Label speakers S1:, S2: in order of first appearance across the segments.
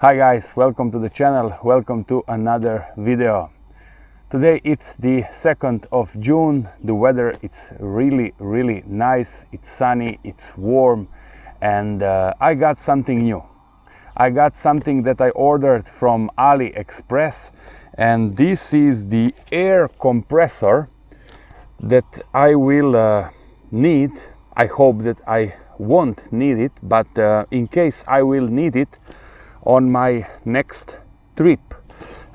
S1: Hi guys, welcome to the channel, welcome to another video. Today it's the 2nd of June. The weather it's really nice, it's sunny, it's warm, and I got something new. I got something that I ordered from AliExpress, and this is the air compressor that I will need. I hope that I won't need it, but in case I will need it on my next trip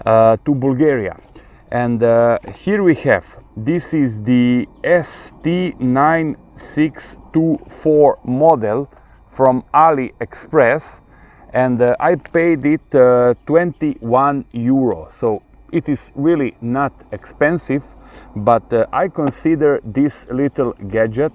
S1: to Bulgaria. And here we have, this is the ST9624 model from AliExpress, and I paid it 21 euro. So it is really not expensive, but I consider this little gadget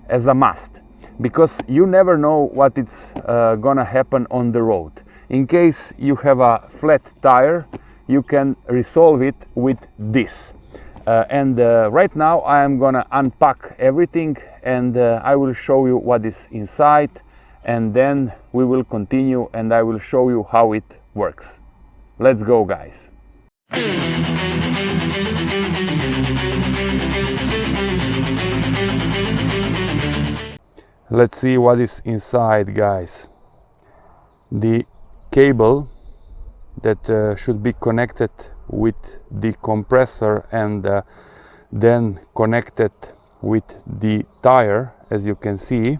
S1: as a must, because you never know what it's gonna happen on the road. In case you have a flat tire, you can resolve it with this. Right now I am gonna unpack everything, and I will show you what is inside, and then we will continue and I will show you how it works. Let's go, guys. Let's see what is inside, guys. The cable that should be connected with the compressor and then connected with the tire. As you can see,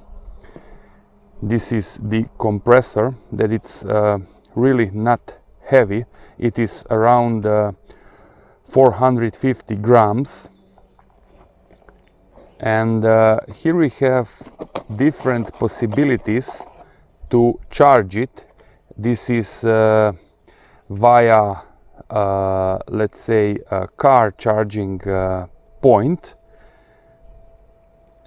S1: this is the compressor, that it's really not heavy. It is around 450 grams, and here we have different possibilities to charge it. This is via let's say a car charging point.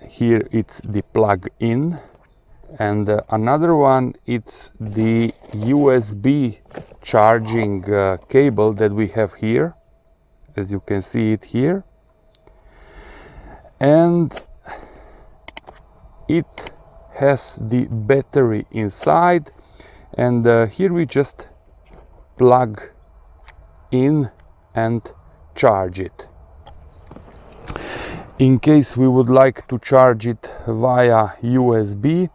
S1: Here it's the plug-in, and another one, it's the USB charging cable that we have here, as you can see it here, and it has the battery inside, and here we just plug in and charge it. In case we would like to charge it via USB,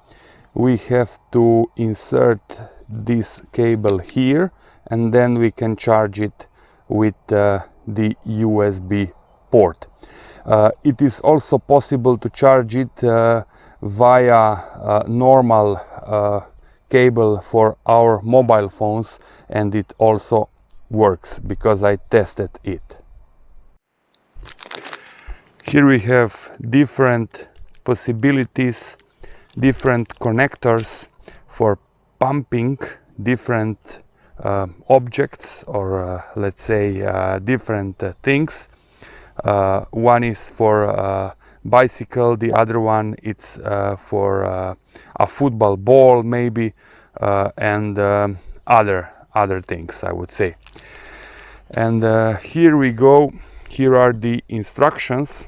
S1: we have to insert this cable here, and then we can charge it with the USB port. It is also possible to charge it via normal cable for our mobile phones, and it also works because I tested it. Here we have different possibilities, different connectors for pumping different objects, or let's say different things. One is for bicycle, the other one it's for a football ball maybe, and other things, I would say. And here we go. Here are the instructions,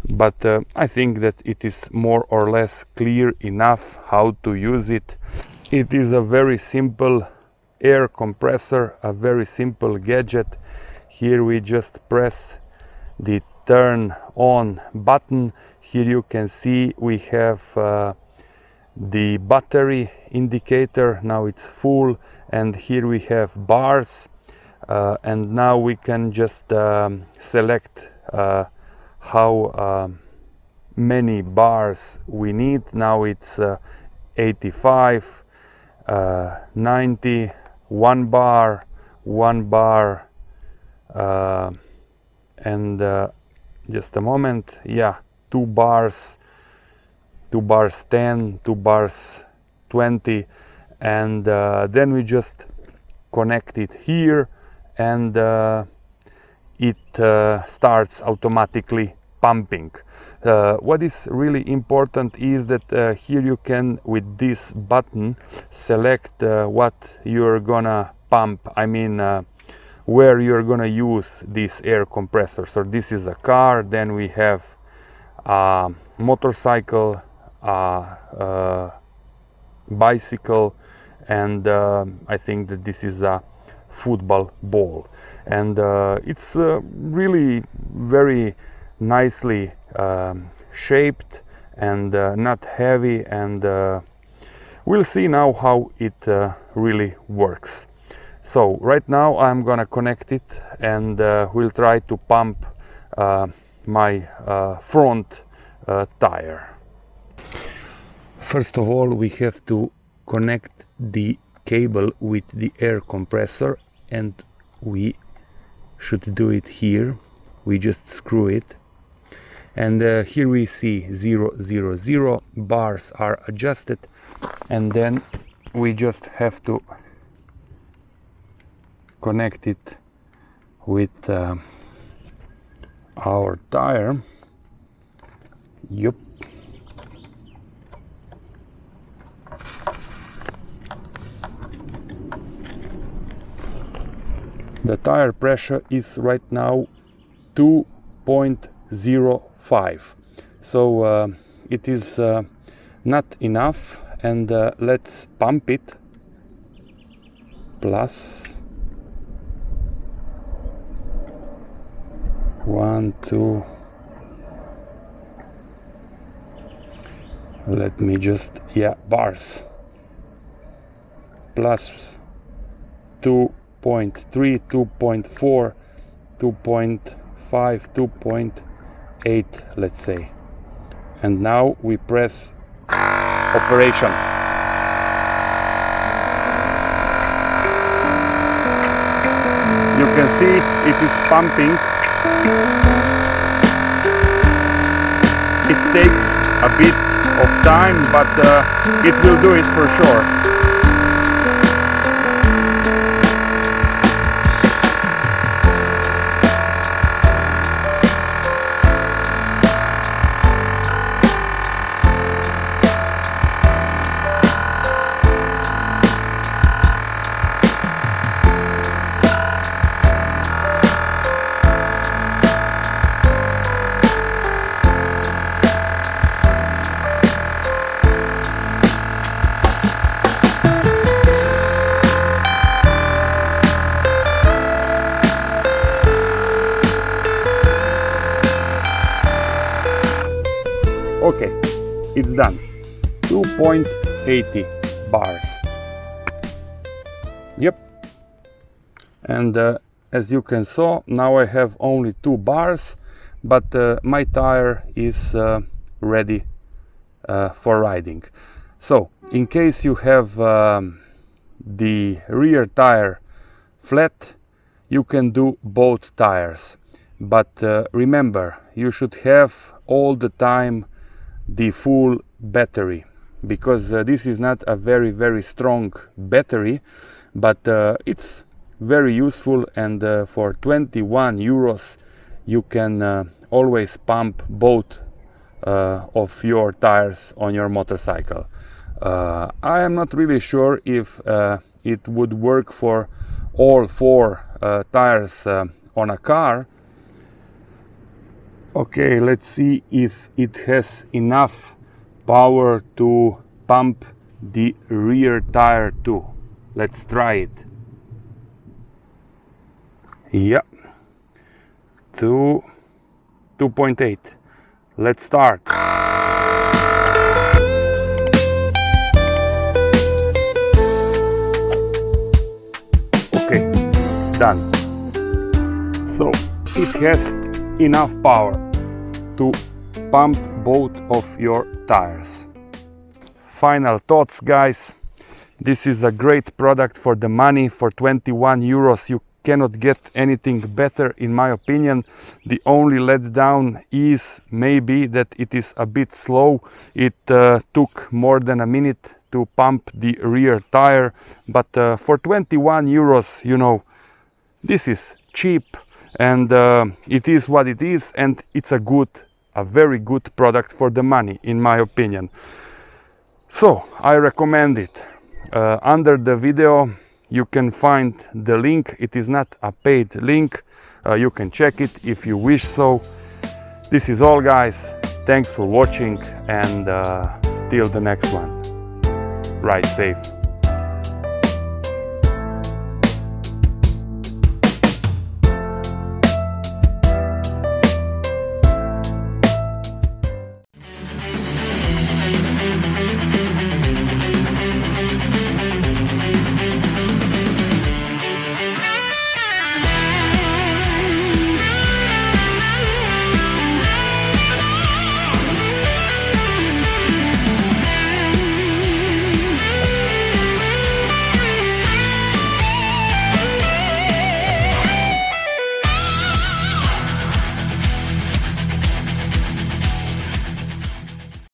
S1: but I think that it is more or less clear enough how to use it. It is a very simple air compressor, a very simple gadget. Here we just press the turn on button. Here you can see we have the battery indicator. Now it's full, and here we have bars, and now we can just select how many bars we need. Now it's 85, 90, one bar, and just a moment, yeah, 2 bars, 2 bars 10, 2 bars 20, and then we just connect it here, and it starts automatically pumping. What is really important is that here you can, with this button, select what you're gonna pump. I mean where you're gonna use this air compressor. So this is a car, then we have a motorcycle, bicycle, and I think that this is a football ball, and it's really very nicely shaped and not heavy, and we'll see now how it really works. So right now I'm gonna connect it, and we'll try to pump my front tire. First of all, we have to connect the cable with the air compressor, and we should do it here. We just screw it, and here we see 0, 0, 0 bars are adjusted, and then we just have to connect it with our tire. Yup. The tire pressure is right now 2.05, so it is not enough, and let's pump it. Plus 1, 2. Let me just, yeah, bars. Plus 2.3, 2.4, 2.5, 2.8, let's say. And now we press operation. You can see it is pumping. It takes a bit of time, but it will do it for sure. Okay, it's done. 2.80 bars. Yep. And as you can see, now I have only 2 bars, but my tire is ready for riding. So in case you have the rear tire flat, you can do both tires, but remember, you should have all the time the full battery, because this is not a very strong battery, but it's very useful, and for 21 euros you can always pump both of your tires on your motorcycle. I am not really sure if it would work for all 4 tires on a car. Okay, let's see if it has enough power to pump the rear tire too. Let's try it. Yeah, 2.8. Let's start. Okay, done. So it has enough power to pump both of your tires. Final thoughts, guys. This is a great product for the money. For 21 euros you cannot get anything better, in my opinion. The only letdown is maybe that it is a bit slow. It took more than a minute to pump the rear tire, but for 21 euros, you know, this is cheap, and it is what it is, and it's a very good product for the money, in my opinion. So I recommend it. Under the video you can find the link. It is not a paid link. You can check it if you wish so. This is all, guys. Thanks for watching, and till the next one. Ride safe.